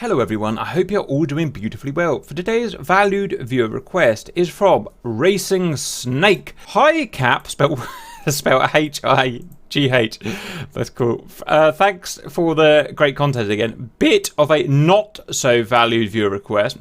Hello everyone, I hope you're all doing beautifully well. For today's valued viewer request is from Racing Snake. Hi Cap, spelled H-I-G-H. That's cool. Thanks for the great content again. Bit of a not so valued viewer request.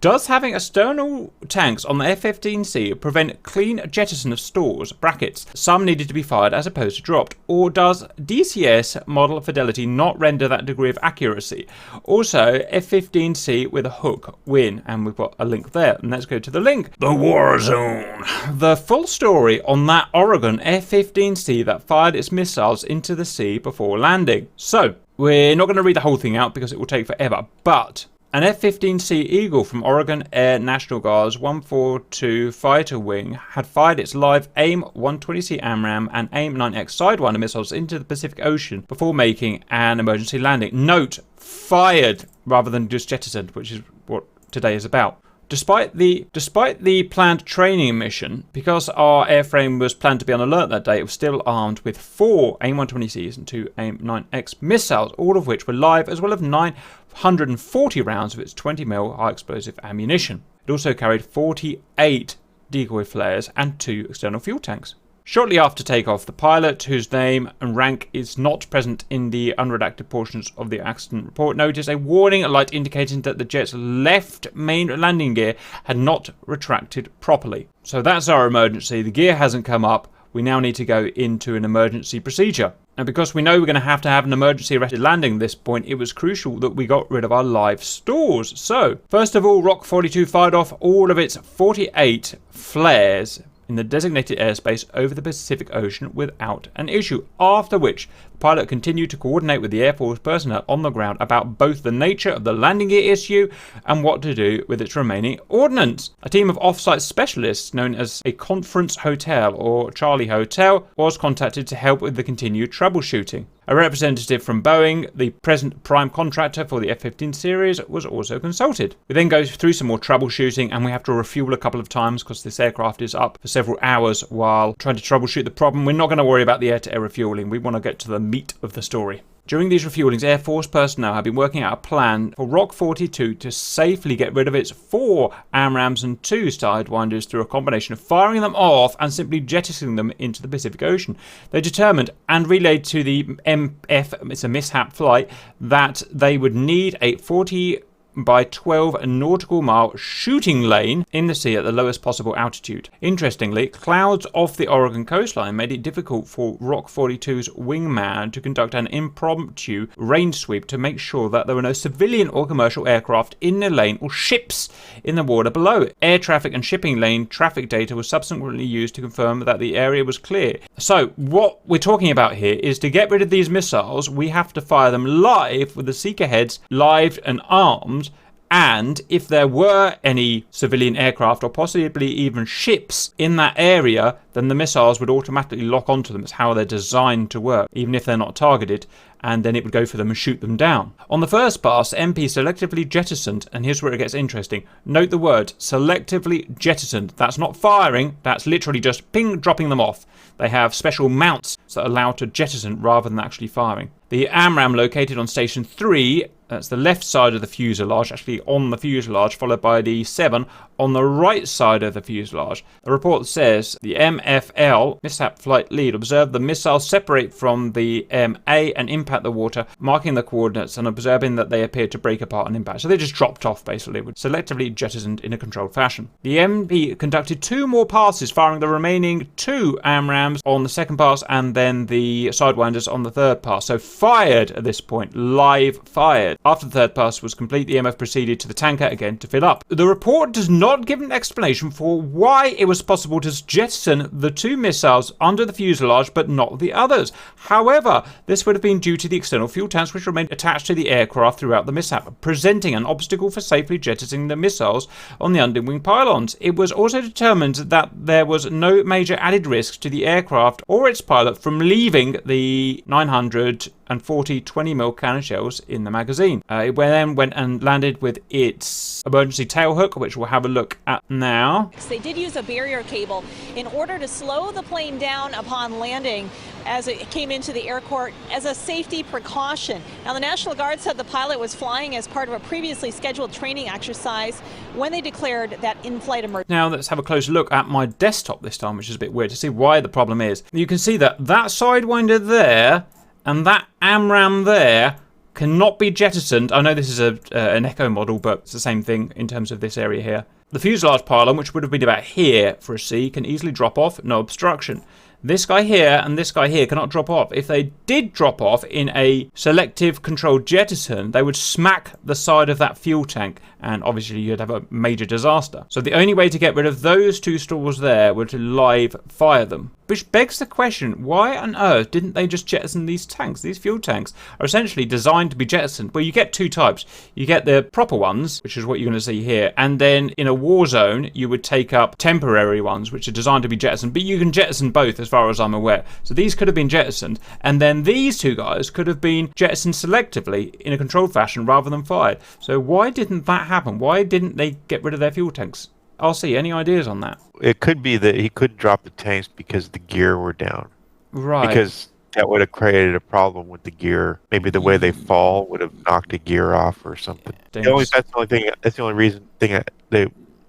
Does having external tanks on the F-15C prevent clean jettison of stores, brackets, some needed to be fired as opposed to dropped? Or does DCS model fidelity not render that degree of accuracy? Also, F-15C with a hook win, and we've got a link there. And let's go to the link. The War Zone. The full story on that Oregon F-15C that fired its missiles into the sea before landing. So, we're not going to read the whole thing out because it will take forever, but an F-15C Eagle from Oregon Air National Guard's 142 Fighter Wing had fired its live AIM-120C AMRAAM and AIM-9X Sidewinder missiles into the Pacific Ocean before making an emergency landing. Note, fired rather than just jettisoned, which is what today is about. Despite the planned training mission, because our airframe was planned to be on alert that day, it was still armed with 4 AIM-120Cs and 2 AIM-9X missiles, all of which were live, as well as 940 rounds of its 20mm high explosive ammunition. It also carried 48 decoy flares and 2 external fuel tanks. Shortly after takeoff, the pilot, whose name and rank is not present in the unredacted portions of the accident report, noticed a warning light indicating that the jet's left main landing gear had not retracted properly. So that's our emergency. The gear hasn't come up. We now need to go into an emergency procedure. And because we know we're going to have an emergency arrested landing at this point, it was crucial that we got rid of our live stores. So, first of all, Rock 42 fired off all of its 48 flares in the designated airspace over the Pacific Ocean without an issue, after which the pilot continued to coordinate with the Air Force personnel on the ground about both the nature of the landing gear issue and what to do with its remaining ordnance. A team of off-site specialists known as a Conference Hotel or Charlie Hotel was contacted to help with the continued troubleshooting. A representative from Boeing, the present prime contractor for the F-15 series, was also consulted. We then go through some more troubleshooting, and we have to refuel a couple of times because this aircraft is up for several hours while trying to troubleshoot the problem. We're not going to worry about the air-to-air refueling. We want to get to the meat of the story. During these refuelings, Air Force personnel have been working out a plan for Rock 42 to safely get rid of its 4 AMRAAMs and 2 Sidewinders through a combination of firing them off and simply jettisoning them into the Pacific Ocean. They determined and relayed to the MF, it's a mishap flight, that they would need a 40 by 12 nautical mile shooting lane in the sea at the lowest possible altitude. Interestingly, clouds off the Oregon coastline made it difficult for Rock 42's wingman to conduct an impromptu range sweep to make sure that there were no civilian or commercial aircraft in the lane or ships in the water below. Air traffic and shipping lane traffic data was subsequently used to confirm that the area was clear. So what we're talking about here is to get rid of these missiles, we have to fire them live with the seeker heads live and armed. And if there were any civilian aircraft or possibly even ships in that area, then the missiles would automatically lock onto them. It's how they're designed to work, even if they're not targeted, and then it would go for them and shoot them down. On the first pass, MP selectively jettisoned, and here's where it gets interesting. Note the word, selectively jettisoned. That's not firing, that's literally just ping, dropping them off. They have special mounts that allow to jettison rather than actually firing. The AMRAAM located on Station 3, that's the left side of the fuselage, actually on the fuselage, followed by the 7 on the right side of the fuselage. The report says the MFL, mishap flight lead, observed the missile separate from the MA and impact the water, marking the coordinates and observing that they appeared to break apart and impact. So they just dropped off, basically, selectively jettisoned in a controlled fashion. The MP conducted 2 more passes, firing the remaining 2 AMRAAMs on the second pass and then the Sidewinders on the third pass. So fired at this point, live fired. After the third pass was complete, the MF proceeded to the tanker again to fill up. The report does not give an explanation for why it was possible to jettison the 2 missiles under the fuselage but not the others. However, this would have been due to the external fuel tanks which remained attached to the aircraft throughout the mishap, presenting an obstacle for safely jettisoning the missiles on the underwing pylons. It was also determined that there was no major added risk to the aircraft or its pilot from leaving the 900 140 20mm cannon shells in the magazine. It then went and landed with its emergency tailhook, which we'll have a look at now. They did use a barrier cable in order to slow the plane down upon landing as it came into the airport as a safety precaution. Now, the National Guard said the pilot was flying as part of a previously scheduled training exercise when they declared that in-flight emergency. Now, let's have a closer look at my desktop this time, which is a bit weird to see why the problem is. You can see that that Sidewinder there and that AMRAAM there cannot be jettisoned. I know this is an Echo model, but it's the same thing in terms of this area here. The fuselage pylon, which would have been about here for a C, can easily drop off, no obstruction. This guy here and this guy here cannot drop off. If they did drop off in a selective controlled jettison, they would smack the side of that fuel tank, and obviously you'd have a major disaster. So the only way to get rid of those two stalls there were to live fire them. Which begs the question, why on earth didn't they just jettison these tanks? These fuel tanks are essentially designed to be jettisoned. Well, you get two types. You get the proper ones, which is what you're going to see here, and then in a war zone, you would take up temporary ones, which are designed to be jettisoned, but you can jettison both as far as I'm aware. So these could have been jettisoned, and then these two guys could have been jettisoned selectively in a controlled fashion rather than fired. So why didn't that happen? Why didn't they get rid of their fuel tanks? RC, any ideas on that? It could be that he couldn't drop the tanks because the gear were down. Right. Because that would have created a problem with the gear. Maybe the way they fall would have knocked the gear off or something. That's the only reason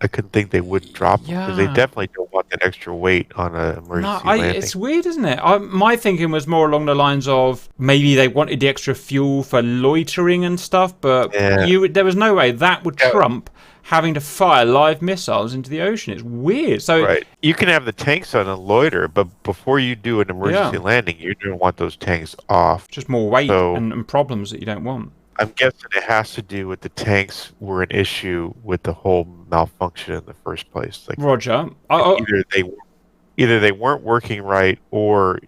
I couldn't think they wouldn't drop them, because they definitely don't want that extra weight on an emergency landing. It's weird, isn't it? My thinking was more along the lines of maybe they wanted the extra fuel for loitering and stuff, but there was no way that would trump having to fire live missiles into the ocean. It's weird. So right. You can have the tanks on a loiter, but before you do an emergency landing, you're going to want those tanks off. Just more weight and problems that you don't want. I'm guessing it has to do with the tanks were an issue with the whole malfunction in the first place. Like, Roger. Either they weren't working right, or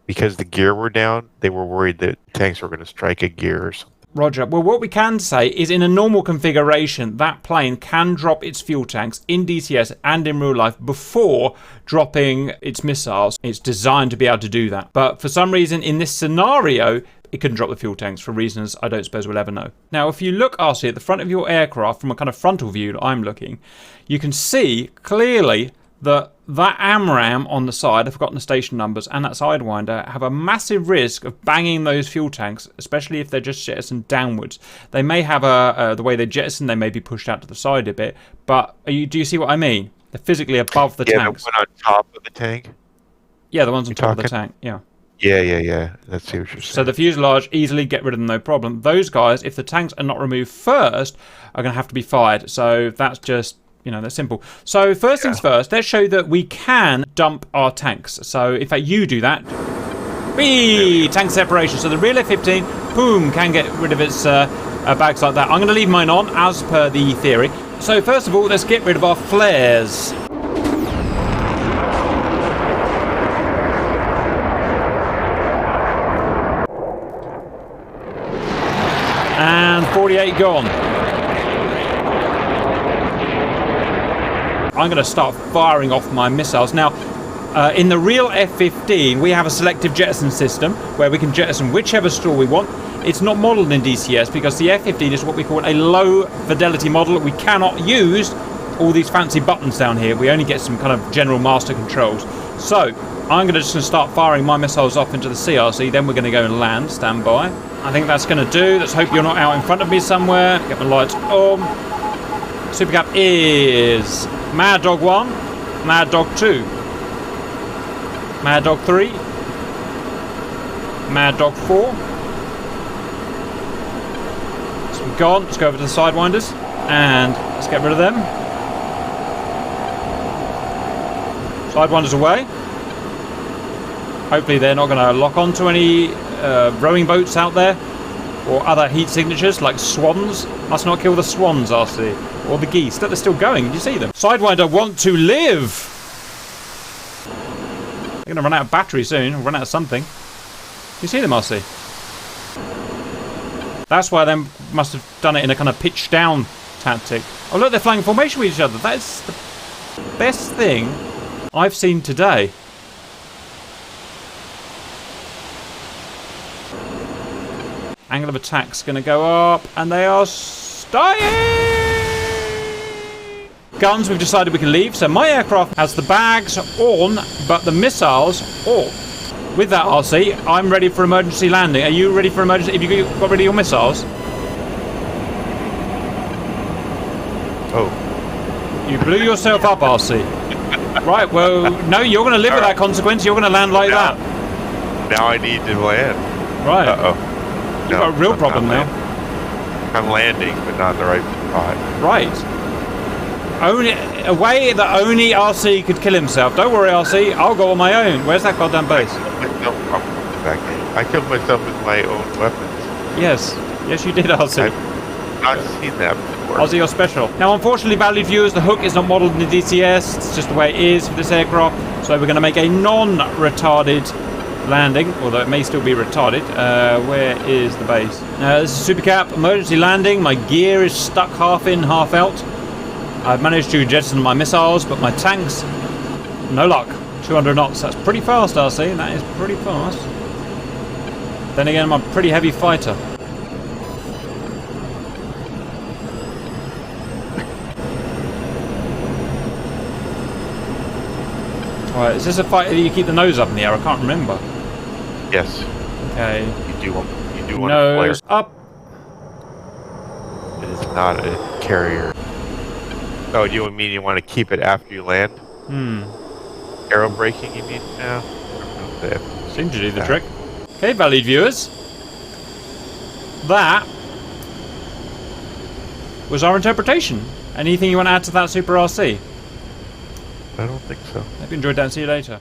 because the gear were down, they were worried that tanks were going to strike a gear or something. Roger. Well, what we can say is in a normal configuration, that plane can drop its fuel tanks in DCS and in real life before dropping its missiles. It's designed to be able to do that. But for some reason, in this scenario, it couldn't drop the fuel tanks for reasons I don't suppose we'll ever know. Now, if you look, RC, at the front of your aircraft from a kind of frontal view that I'm looking, you can see clearly that AMRAAM on the side, I've forgotten the station numbers, and that Sidewinder have a massive risk of banging those fuel tanks, especially if they're just jettisoned downwards. They may have the way they jettison, they may be pushed out to the side a bit, but do you see what I mean? They're physically above the tanks. Yeah, the one on top of the tank? Yeah, the ones on top of the tank, yeah. Yeah. Let's see what you're saying. So the fuselage, easily get rid of them, no problem. Those guys, if the tanks are not removed first, are going to have to be fired. So that's just, that's simple. So first things first, let's show that we can dump our tanks. So in fact, you do that. Whee! Tank separation. So the real F-15, boom, can get rid of its bags like that. I'm going to leave mine on, as per the theory. So first of all, let's get rid of our flares. And 48 gone. I'm going to start firing off my missiles. Now, in the real F-15, we have a selective jettison system where we can jettison whichever stall we want. It's not modelled in DCS because the F-15 is what we call a low fidelity model. We cannot use all these fancy buttons down here. We only get some kind of general master controls. So, I'm just going to start firing my missiles off into the CRC, then we're going to go and land. Stand by. I think that's going to do. Let's hope you're not out in front of me somewhere. Get my lights on. Supercap is Mad Dog 1, Mad Dog 2, Mad Dog 3, Mad Dog 4. So we've gone. Let's go over to the Sidewinders and let's get rid of them. Sidewinders away. Hopefully they're not going to lock onto any rowing boats out there or other heat signatures like swans. Must not kill the swans, RC. Or the geese. They're still going. Did you see them? Sidewinder want to live. They're going to run out of battery soon. Or run out of something. You see them, RC? That's why they must have done it in a kind of pitch down tactic. Oh look, they're flying in formation with each other. That's the best thing I've seen today. Angle of attack's going to go up, and they are dying! Guns, we've decided we can leave, so my aircraft has the bags on, but the missiles off. With that, RC, I'm ready for emergency landing. Are you ready for emergency? Have you got ready your missiles? Oh. You blew yourself up, RC. Right, well, no, you're going to live with that consequence. You're going to land like that. Now I need to land. Right. Uh-oh. You've got a real problem now. I'm landing, but not in the right spot. Right. A way that only RC could kill himself. Don't worry, RC. I'll go on my own. Where's that goddamn base? I killed myself with my own weapons. Yes. Yes, you did, RC. I've not seen that before. RC, you're special. Now, unfortunately, valued viewers, the hook is not modeled in the DCS. It's just the way it is for this aircraft. So we're going to make a non-retarded landing, although it may still be retarded. Where is the base? This is Super Cap, emergency landing. My gear is stuck half in, half out. I've managed to jettison my missiles, but my tanks, no luck. 200 knots, that's pretty fast, RC. That is pretty fast. Then again, I'm a pretty heavy fighter. Alright, is this a fight that you keep the nose up in the air? I can't remember. Yes. Okay. You do want to flare. Nose up. It is not a carrier. Oh, do you mean you want to keep it after you land? Aero braking, you mean? Yeah. Seems to do the trick. Okay, valued viewers. That was our interpretation. Anything you want to add to that, Super RC? I don't think so. Hope you enjoyed that and see you later.